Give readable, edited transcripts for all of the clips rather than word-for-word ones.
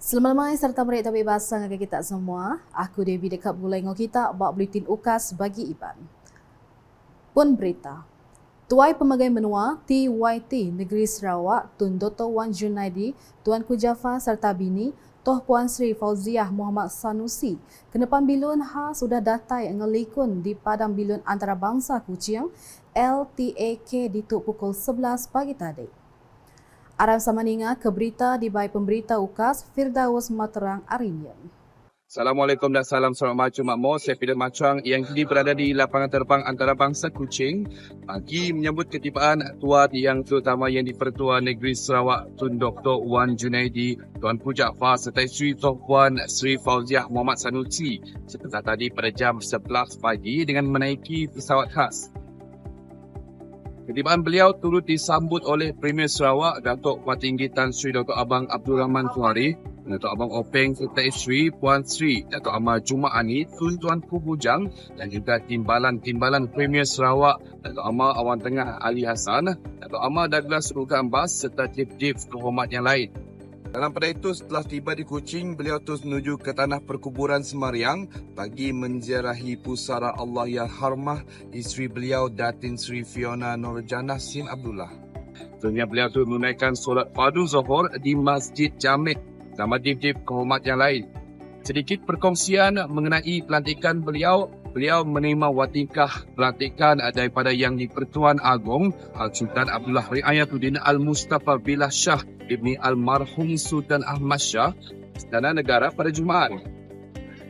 Selamat malam serta mereka bebasan dengan kita semua. Aku Debbie dekat mulai dengan kita buat buletin UKAS bagi Iban. Pun berita. Tuai Pemagai Menua TYT Negeri Sarawak Tun Dr. Wan Junaidi, Tuanku Jaafar serta bini Toh Puan Sri Fauziah Muhammad Sanusi kenepan bilun sudah datai ngelikun di Padang Bilun Antarabangsa Kuching LTAK di pukul 11 pagi tadi. Aram samaninga ke berita di baik pemberita UKAS Firdaus Materang Arinian. Assalamualaikum dan salam selamat macu makmur. Saya Fidel Macang yang kini berada di lapangan terbang antarabangsa Kuching bagi menyambut ketibaan tuan yang terutama yang di-Pertua Negeri Sarawak Tun Dr. Wan Junaidi, Tuanku Jaafar serta isteri Toh Puan Sri Fauziah Muhammad Sanusi sebentar tadi pada jam 11 pagi dengan menaiki pesawat khas. Ketibaan beliau turut disambut oleh Premier Sarawak Datuk Puan Tinggi Tan Sri Dr. Abang Abdul Rahman Tuari, Datuk Abang Openg serta isteri Puan Sri Datuk Amar Jumaani Tuan-Tuanku Bujang dan juga timbalan Premier Sarawak Datuk Amar Awan Tengah Ali Hassan, Datuk Amar Douglas Ruga Ambas serta chief-chief kehormat yang lain. Dalam pada itu, setelah tiba di Kuching, beliau terus menuju ke tanah perkuburan Semariang bagi menziarahi pusara Allah yang Harmah isteri beliau Datin Sri Fiona Nurjannah Sim Abdullah. Selanjutnya beliau turut menunaikan solat fardu Zuhur di Masjid Jamek bersama chief kehormat yang lain. Sedikit perkongsian mengenai pelantikan beliau. Beliau menerima watingkah pelantikan daripada Yang di-Pertuan Agong Sultan Abdullah Riayatuddin Al-Mustafa Billah Shah Ibni Almarhum Sultan Ahmad Shah Istana Negara pada Jumaat.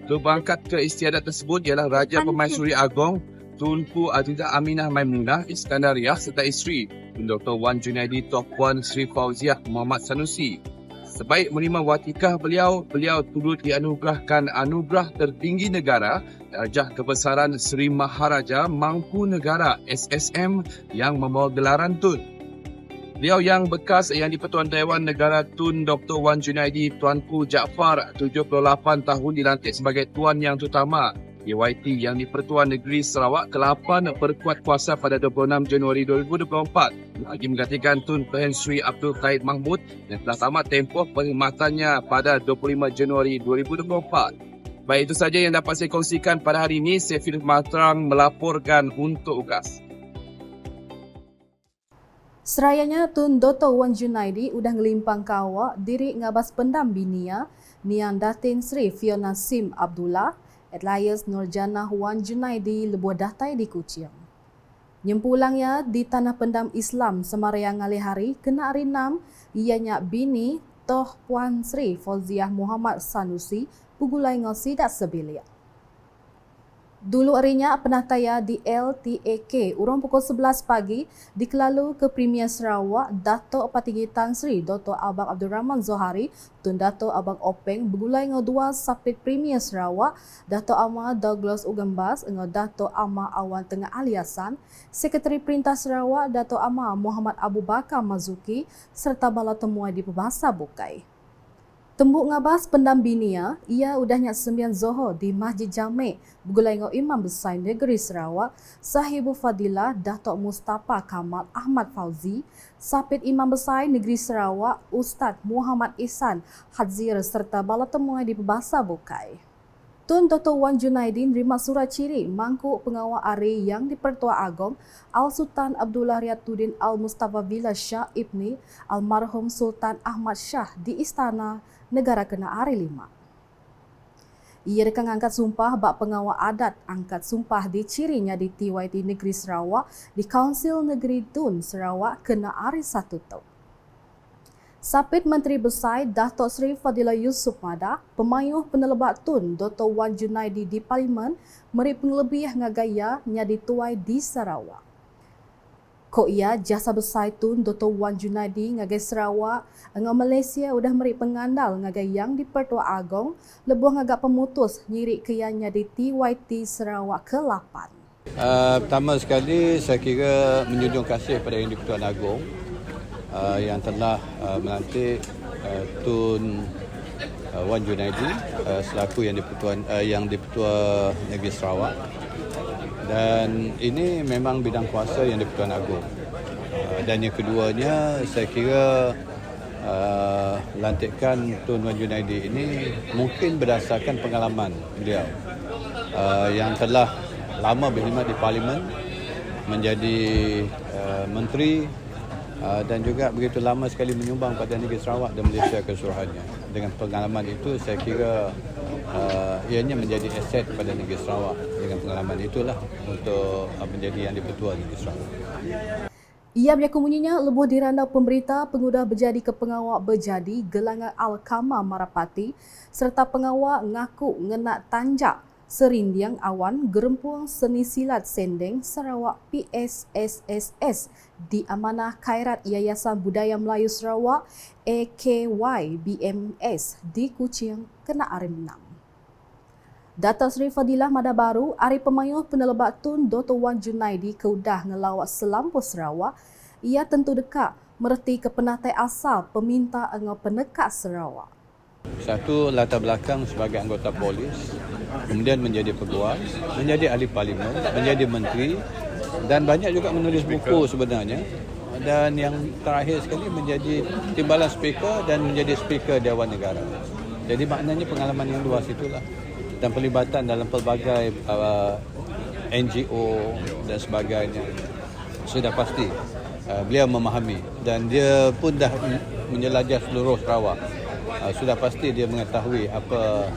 Berangkat ke istiadat tersebut ialah Raja Pemaisuri Agong Tunku Azizah Aminah Maimunah Iskandariah serta isteri Dr. Wan Junaidi Toh Puan Sri Fauziah Muhammad Sanusi. Sebaik menerima watikah beliau turut dianugerahkan anugerah tertinggi negara Darjah Kebesaran Seri Maharaja Mangku Negara SSM yang membawa gelaran Tun. Beliau yang bekas yang di-Pertuan Dewan Negara Tun Dr. Wan Junaidi Tuanku Jaafar 78 tahun dilantik sebagai Tuan Yang Terutama TYT yang di-Pertuan Negeri Sarawak ke-8 berkuat kuasa pada 26 Januari 2024 bagi menggantikan Tun Perhen Sri Abdul Qaid Mahmud yang telah tamat tempoh perkhidmatannya pada 25 Januari 2024. Baik, itu saja yang dapat saya kongsikan pada hari ini. Saya Firdaus Materang melaporkan untuk UKAS. Serayanya Tun Dr. Wan Junaidi udah ngelimpang kawa diri ngabas pendam binia Nian Datin Sri Fiona Sim Abdullah Elias Nurjannah Wan Junaidi lebuh datai di Kuching. Nyempulangnya di tanah pendam Islam Semariang Ngalihari kena arinam ianya bini Toh Puan Sri Fauziah Muhammad Sanusi pugulai ngosidak sebilia. Dulu harinya penataya di LTAK urang pukul 11 pagi dikelalu ke Premier Sarawak Datuk Patinggi Tan Sri Dr. Abang Abdul Rahman Zohari Tun Datuk Abang Openg bergulai dengan dua sapit Premier Sarawak Datuk Amar Douglas Ugambas dengan Datuk Amar Awan Tengah Ali Hassan, Sekretari Perintah Sarawak Datuk Amar Muhammad Abu Bakar Mazuki serta bala temuai di Perbahasa Bukai. Tembuk ngabas pendam binia, ia udahnya sembilan Zohor di Masjid Jamek bergulai dengan Imam Besar Negeri Sarawak, Sahibu Fadilah Datuk Mustafa Kamal Ahmad Fauzi, Sapit Imam Besar Negeri Sarawak Ustaz Muhammad Ihsan Hadzir serta bala temuai di Perbahasa Bukai. Tun Dr. Wan Junaidi nerima surat ciri mangkuk pengawal ARI yang di-Pertua Agong Al-Sultan Abdullah Riayatuddin Al-Mustafa Billah Shah Ibni Almarhum Sultan Ahmad Shah di Istana Negara Kena ARI 5. Ia rekan angkat sumpah bak pengawal adat angkat sumpah di cirinya di TYT Negeri Sarawak di Kaunsil Negeri Tun Sarawak Kena ARI 1 tahun. Sapit Menteri Besar Datuk Seri Fadilah Yusof Mada, pemayuh penelebat Tun Dr. Wan Junaidi di Parlimen, meri pengelebih ngagaya nyadi tuai di Sarawak. Ko ia jasa besar Tun Dr. Wan Junaidi ngagai Sarawak dengan Malaysia udah meri pengandal ngagai yang di Pertua Agong, lebuh ngagak pemutus nyirik keyanya di TYT Sarawak ke-8. Pertama sekali saya kira menjunjung kasih pada Yang di-Pertuan Agong yang telah melantik Tun Wan Junaidi selaku yang di-Pertua Negeri Sarawak, dan ini memang bidang kuasa Yang di-Pertuan Agong. Dan yang keduanya saya kira lantikan Tun Wan Junaidi ini mungkin berdasarkan pengalaman beliau yang telah lama berkhidmat di Parlimen, menjadi menteri dan juga begitu lama sekali menyumbang pada negeri Sarawak dan Malaysia keseluruhannya. Dengan pengalaman itu saya kira ianya menjadi aset kepada negeri Sarawak. Dengan pengalaman itulah untuk menjadi yang di-Pertua negeri Sarawak. Ia berkemunyinya lebuh diranda pemberita pengudah berjadi ke pengawal berjadi gelangan Al-Kama Marapati serta pengawal ngaku ngenak tanjak Serindiang Awan Gerempuang Seni Silat Sendeng Sarawak PSSSS di amanah Khairat Yayasan Budaya Melayu Sarawak AKY BMS di Kuching kena Arim 6. Datuk Seri Fadilah Mada Baru, Ari Pemayuh Penelebat Tun Dr. Wan Junaidi keudah ngelawat selampau Sarawak, ia tentu dekat mereti ke penatai asal peminta engau penekat Sarawak. Satu, latar belakang sebagai anggota polis, kemudian menjadi peguam, menjadi ahli parlimen, menjadi menteri dan banyak juga menulis buku sebenarnya. Dan yang terakhir sekali menjadi timbalan speaker dan menjadi speaker Dewan Negara. Jadi maknanya pengalaman yang luas itulah. Dan pelibatan dalam pelbagai NGO dan sebagainya. Sudah pasti beliau memahami dan dia pun dah menjelajah seluruh Sarawak. Sudah pasti dia mengetahui apa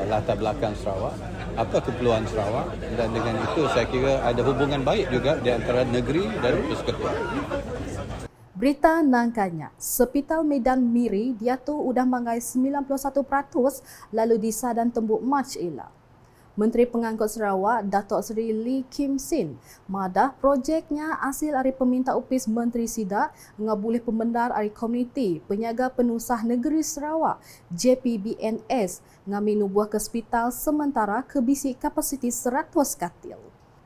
latar belakang Sarawak, apa keperluan Sarawak dan dengan itu saya kira ada hubungan baik juga di antara negeri dan persekutuan. Berita nangkanya, Sepital Medan Miri dia tu udah manggai 91% lalu disadan tembuk Mac Ela. Menteri Pengangkut Sarawak, Datuk Seri Lee Kim Sin, madah projeknya hasil dari peminta upis Menteri Sidak ngabulih pembendar dari Komuniti Penyaga Penusah Negeri Sarawak, JPBNS, ngami nubuah ke hospital sementara kebisi kapasiti 100 katil.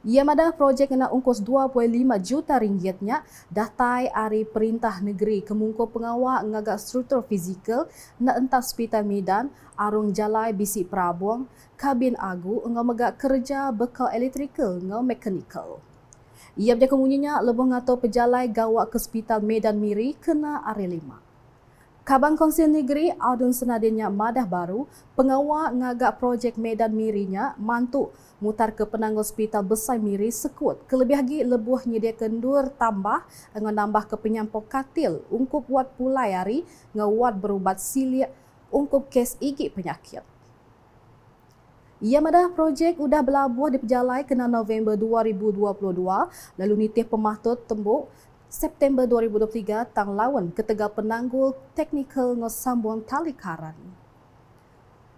Ia madah projek kena ungkos 2.5 juta ringgitnya datai ari perintah negeri kemungko pengawal ngagak struktur fizikal na entah hospital Medan, arung jalai bisi Prabuang, kabin agu ngau megak kerja bekal elektrikal ngau mekanikal. Ia berjaya kemunyinya lebih ngato pejalai gawak ke hospital Medan Miri kena ari 5. Kabang Konsil Negeri Audun Senadinnya Madah Baru, pengawal ngagak projek Medan Mirinya mantuk mutar ke penanggung hospital besar Miri sekut. Kelebih lagi lebuh nyediakan 2 tambah dengan nambah ke penyampau katil ungkup wad pulai hari ngawad berubat silia ungkup kes igik penyakit. Ia madah projek udah berlabuh di pejalai kena November 2022 lalu nitih pemahtut tembuk September 2023 tang lawan ketega penanggul teknikal ngosambung tali karan.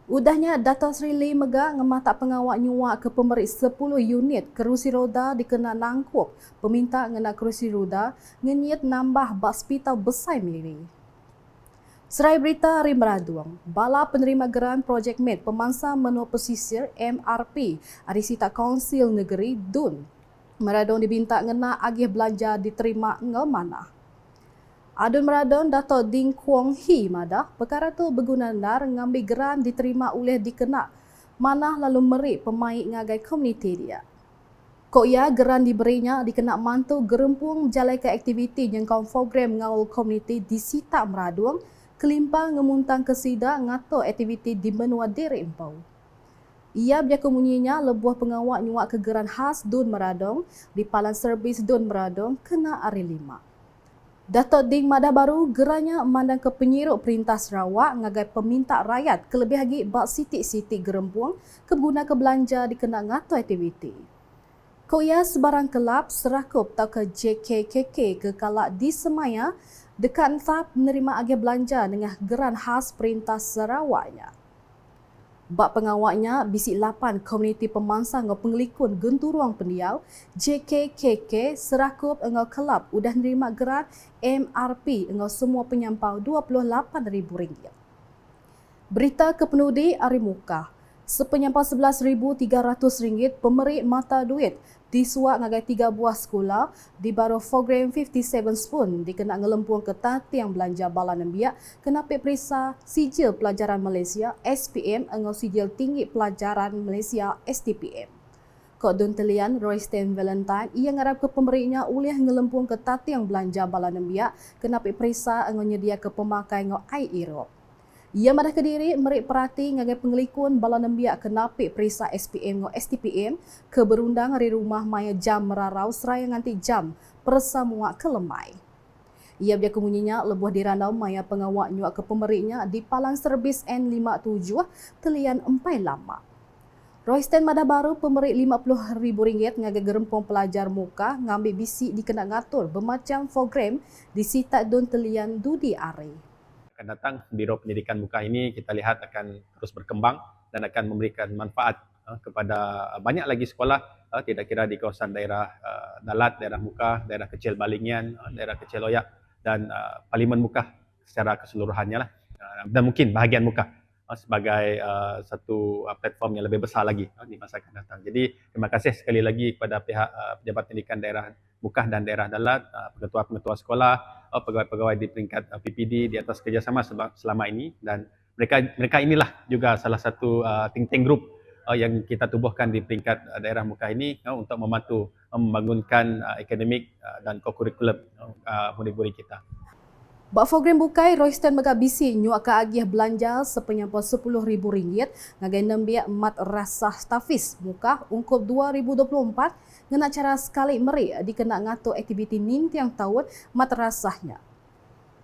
Udahnya Datuk Seri Lee Mega ngemata pengawak nyuak ke pemberi 10 unit kerusi roda dikena nangkup peminta ngena kerusi roda ngenyit nambah hospital besar Miri. Serai berita Rim Raduang, bala penerima geran Projek Med Pemangsa Menua Pesisir MRP Arisita Konsil Negeri DUN Meradon dibinta ngena agih belanja diterima ngel mana. Adun Meradon Dato' Ding Kuang Hee madah perkara tu berguna nar ngambil geran diterima oleh dikena mana lalu meri pemain ngagai komuniti dia. Kok ya geran diberinya dikena mantu gerempung jalaikan aktiviti yang program ngawal komuniti di Sita Meradon kelimpang ngemuntang kesida ngato aktiviti di menua diri empau. Ia berjaya kemunyinya lebuah pengawak nyuak kegeran khas Dun Meradong di Palan Servis Dun Meradong kena hari 5. Datuk Ding Madah Baru geranya memandang ke penyiruk Perintah Sarawak ngagai peminta rakyat kelebih lagi bak sitik-sitik gerempuang keguna ke belanja dikena ngato aktiviti. Koya sebarang kelab serakup tau ke JKKK ke kalak di Semaya dekat entah menerima agih belanja dengan geran khas Perintah Sarawaknya. Bak pengawaknya bisi 8 komuniti pemangsa ngau pengelikun genturuang pendiau JKKK serakup engau kelab udah nerima geran MRP engau semua penyampau RM28,000. Berita kepenudi Arimuka. Sepenyampau RM11,300 pemberi mata duit disuak ngagai 3 buah sekolah di baru program 57 Spoon dikena ngelempung ke tatiang belanja balan biak kena periksa sijil pelajaran Malaysia SPM engau sijil tinggi pelajaran Malaysia STPM. Kod Dun Telian Royston Valentine ia ngarap ke pemberinya ulih ngelempung ke tatiang belanja bala nembia kena perisa ngonyedia ke pemakai ngo ai Europe. Ia madah kediri merik perhati ngagai pengelikun bala nembia kenapi perisa SPM ngo STPM ke berundang hari rumah maya jam merarau seraya nganti jam persamua ke Lemai. Ia biar kemunyinya lebuh dirandau maya pengawak nyuak ke pemberinya di Palang Serbis N57 Telian Empai Lama. Royston madah baru pemberi RM50,000 ngagai gerempong pelajar muka ngambil bisi dikena ngatur bermacam program di Sitat Dun Telian Dudi Are. Akan datang Biro Pendidikan Muka ini kita lihat akan terus berkembang dan akan memberikan manfaat kepada banyak lagi sekolah, tidak kira di kawasan daerah Dalat, daerah Muka, daerah kecil Balingian, daerah kecil Loyak dan Parlimen Muka secara keseluruhannya lah, dan mungkin bahagian Muka sebagai satu platform yang lebih besar lagi di masa akan datang. Jadi terima kasih sekali lagi kepada pihak Pejabat Pendidikan Daerah Muka dan Daerah Dalat, pengetua-pengetua sekolah, pegawai-pegawai di peringkat PPD di atas kerjasama selama ini, dan mereka inilah juga salah satu think tank group yang kita tubuhkan di peringkat daerah Muka ini untuk membantu membangunkan akademik dan kokurikulum murid-murid kita. Bak program bukai, Royston megabisi nyuak ke agiah belanja sepenyampa RM10,000 ngagai nembia mat rasah stafis muka ungkup 2024 ngena cara sekali meri dikena ngatur aktiviti nintiang tahun mat rasahnya.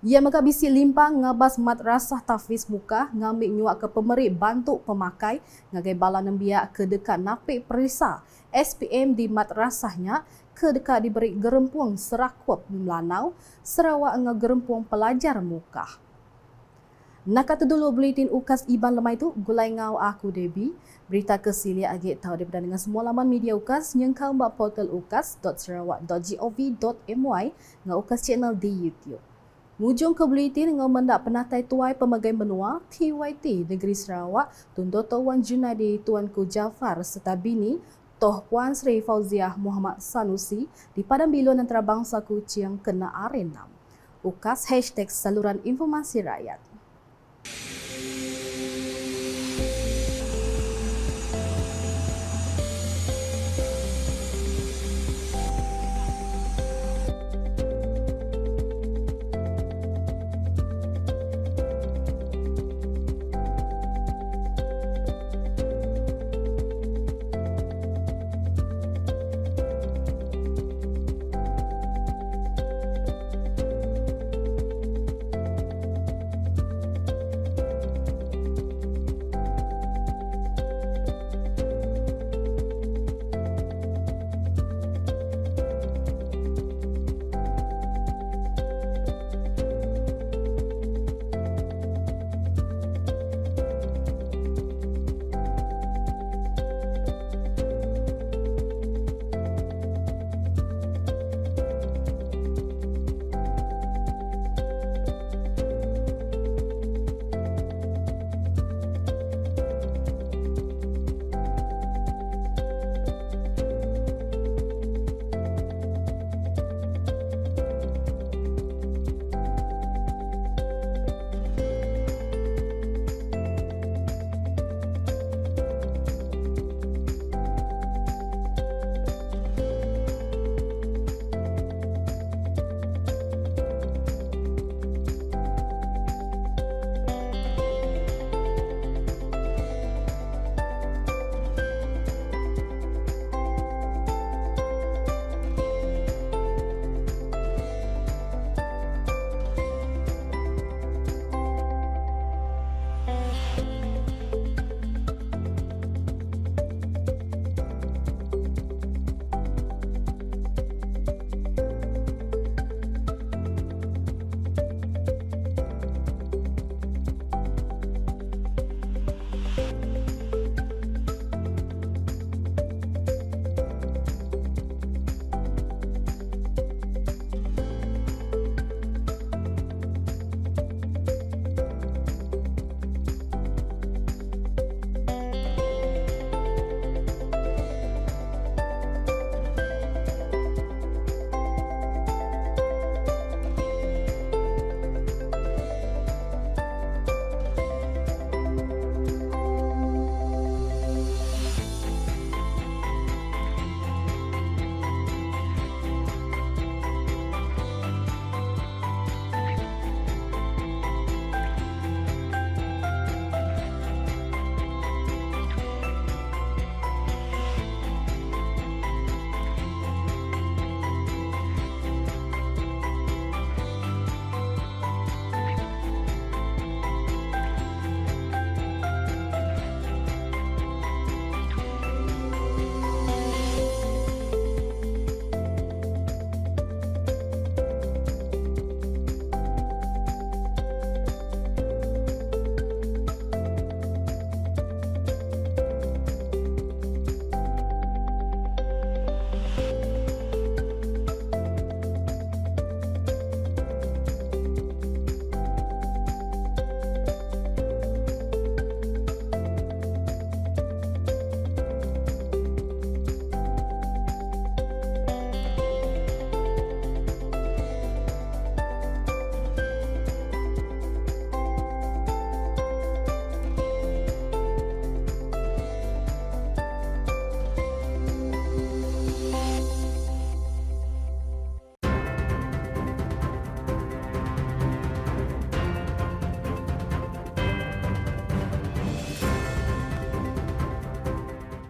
Ia megabisi limpang ngabas mat rasah tafis muka ngambil nyuak ke pemeri bantu pemakai ngagai bala nembia ke dekat napik perisa SPM di mat rasahnya ke dekat diberi gerempuang Serakuap Melanau, Sarawak dengan gerempuang pelajar muka. Nak kata dulu buletin UKAS Iban lemai tu, gulai ngau aku Debbie. Berita kesilia agak tahu daripada dengan semua laman media UKAS yang kau buat portal ukas.sarawak.gov.my dengan UKAS channel di YouTube. Mujung ke buletin dengan mendak penatai tuai pemagai benua TYT Negeri Sarawak, Tun Dr. Wan Junaidi Tuanku Jafar serta bini Toh Puan Sri Fauziah Muhammad Sanusi di Padang Bilon Antarabangsa Kuching kena arenam. UKAS #Saluran Informasi Rakyat.